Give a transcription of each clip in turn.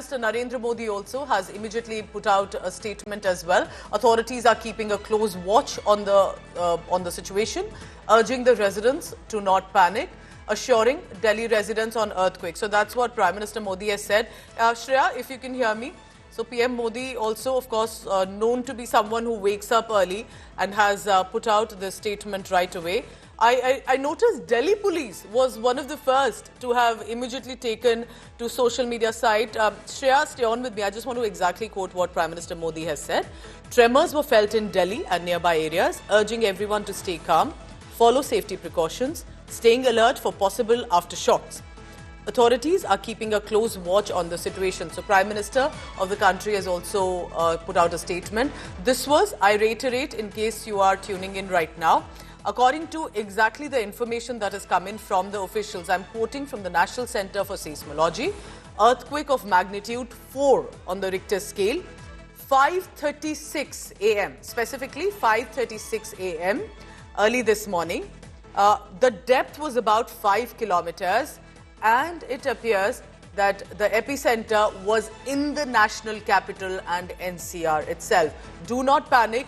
Minister Narendra Modi also has immediately put out a statement as well. Authorities are keeping a close watch on the situation, urging the residents to not panic, assuring Delhi residents on earthquake. So that's what Prime Minister Modi has said. Shreya, if you can hear me. So PM Modi also, of course, known to be someone who wakes up early and has put out this statement right away. I noticed Delhi police was one of the first to have immediately taken to social media site. Shreya, stay on with me. I just want to exactly quote what Prime Minister Modi has said. Tremors were felt in Delhi and nearby areas, urging everyone to stay calm, follow safety precautions, staying alert for possible aftershocks. Authorities are keeping a close watch on the situation. So Prime Minister of the country has also put out a statement. This was, I reiterate in case you are tuning in right now, according to exactly the information that has come in from the officials. I'm quoting from the National Center for Seismology. Earthquake of magnitude 4 on the Richter scale, 5:36 a.m. Specifically 5:36 a.m. early this morning. The depth was about 5 kilometers. And it appears that the epicenter was in the national capital and NCR itself. Do not panic.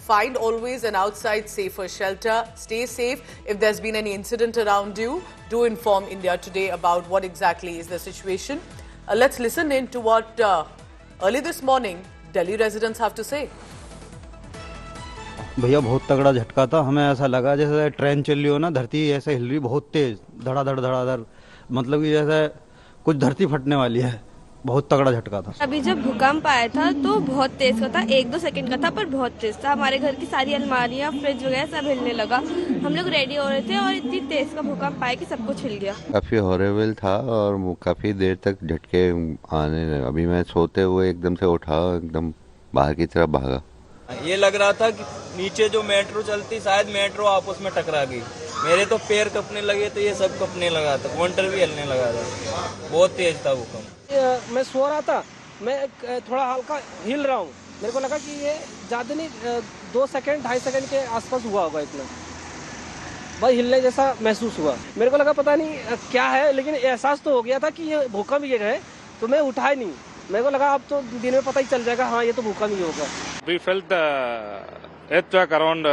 Find always an outside safer shelter. Stay safe. If there's been any incident around you, do inform India Today about what exactly is the situation. Let's listen in to what early this morning Delhi residents have to say. भैया बहुत तगड़ा झटका था. हमें ऐसा लगा जैसे train चल रही हो ना, धरती ऐसे हिल रही बहुत तेज, धड़ाधड़ धड़ाधड़, मतलब कि जैसे कुछ धरती फटने वाली है. बहुत तगड़ा झटका था. अभी जब भूकंप आया था तो बहुत तेज का था, 1-2 सेकंड का था पर बहुत तेज था. हमारे घर की सारी अलमारियां, फ्रिज वगैरह सब हिलने लगा. हम लोग रेडी हो रहे थे और इतनी तेज का भूकंप आया कि सब कुछ हिल गया. काफी हॉरेबल था और काफी देर तक झटके आने लगे. अभी मैं सोते हुए एकदम से उठा, एकदम बाहर की तरफ भागा. ये लग रहा था कि नीचे जो मेट्रो चलती, शायद मेट्रो आपस में टकरा गई. मेरे तो पैर कपने लगे तो ये सब कपने लगा था. काउंटर भी हिलने लगा था. बहुत तेज था भूकंप. मैं सो रहा था, मैं थोड़ा हल्का हिल रहा हूँ. मेरे को लगा कि ये ज़्यादा नहीं, 2 सेकंड 2.5 सेकंड के आसपास हुआ होगा. इतना भाई हिलने जैसा महसूस हुआ. मेरे को लगा पता नहीं क्या है, लेकिन एहसास तो हो गया था कि ये भूकंप ये है. तो मैं उठा ही नहीं. मेरे को लगा अब तो दिन में पता ही चल जाएगा, हाँ ये तो भूकंप ही होगा. We felt the earthquake around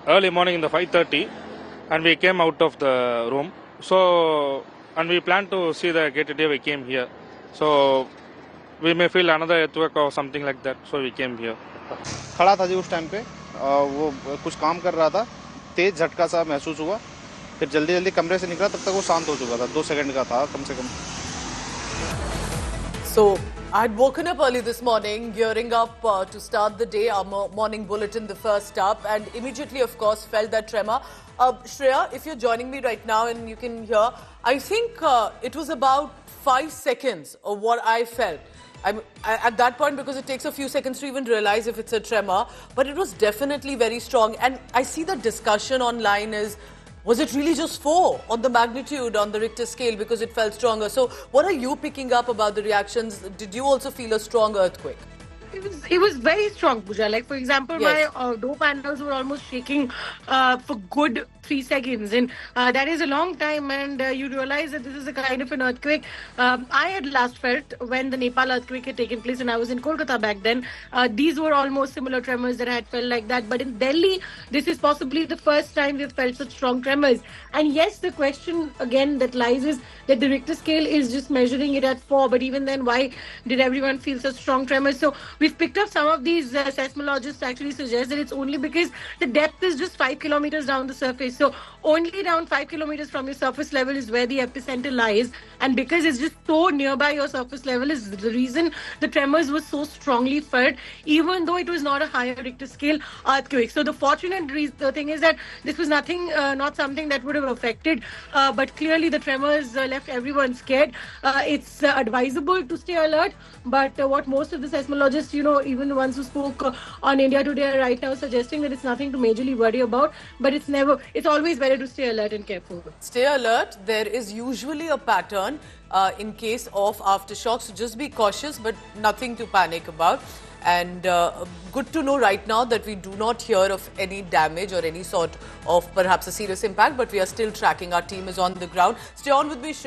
early morning in the 5:30, and we came out of the room. So, and we planned to see the gate today. We came here. So, we may feel another earthquake or something like that. So, we came here. खड़ा था जी उस time पे, वो कुछ काम कर रहा था. तेज झटका सा महसूस हुआ. फिर जल्दी कमरे से निकला, तब तक वो शांत हो चुका था. 2 सेकंड का था कम से कम. So, I'd woken up early this morning, gearing up to start the day, our morning bulletin, the first up, and immediately, of course, felt that tremor. Shreya, if you're joining me right now and you can hear, I think it was about 5 seconds of what I felt. At that point, because it takes a few seconds to even realize if it's a tremor, but it was definitely very strong. And I see the discussion online is, was it really just 4 on the magnitude on the Richter scale because it felt stronger? So what are you picking up about the reactions? Did you also feel a strong earthquake? It was very strong, Pooja. Like, for example, yes, my door panels were almost shaking for good 3 seconds. And that is a long time. And you realize that this is a kind of an earthquake I had last felt when the Nepal earthquake had taken place, and I was in Kolkata back then. These were almost similar tremors that I had felt like that. But in Delhi, this is possibly the first time we've felt such strong tremors. And yes, the question again that lies is that the Richter scale is just measuring it at 4. But even then, why did everyone feel such strong tremors? So we've picked up some of these seismologists actually suggest that it's only because the depth is just 5 kilometers down the surface. So only down 5 kilometers from your surface level is where the epicenter lies. And because it's just so nearby your surface level is the reason the tremors were so strongly felt, even though it was not a higher Richter scale earthquake. So the fortunate thing is that this was nothing, not something that would have affected. But clearly the tremors left everyone scared. It's advisable to stay alert. But what most of the seismologists, even the ones who spoke on India Today are right now suggesting that it's nothing to majorly worry about. But it's always better to stay alert and careful. Stay alert. There is usually a pattern in case of aftershocks. So just be cautious, but nothing to panic about. And good to know right now that we do not hear of any damage or any sort of perhaps a serious impact, but we are still tracking. Our team is on the ground. Stay on with me, Shreya.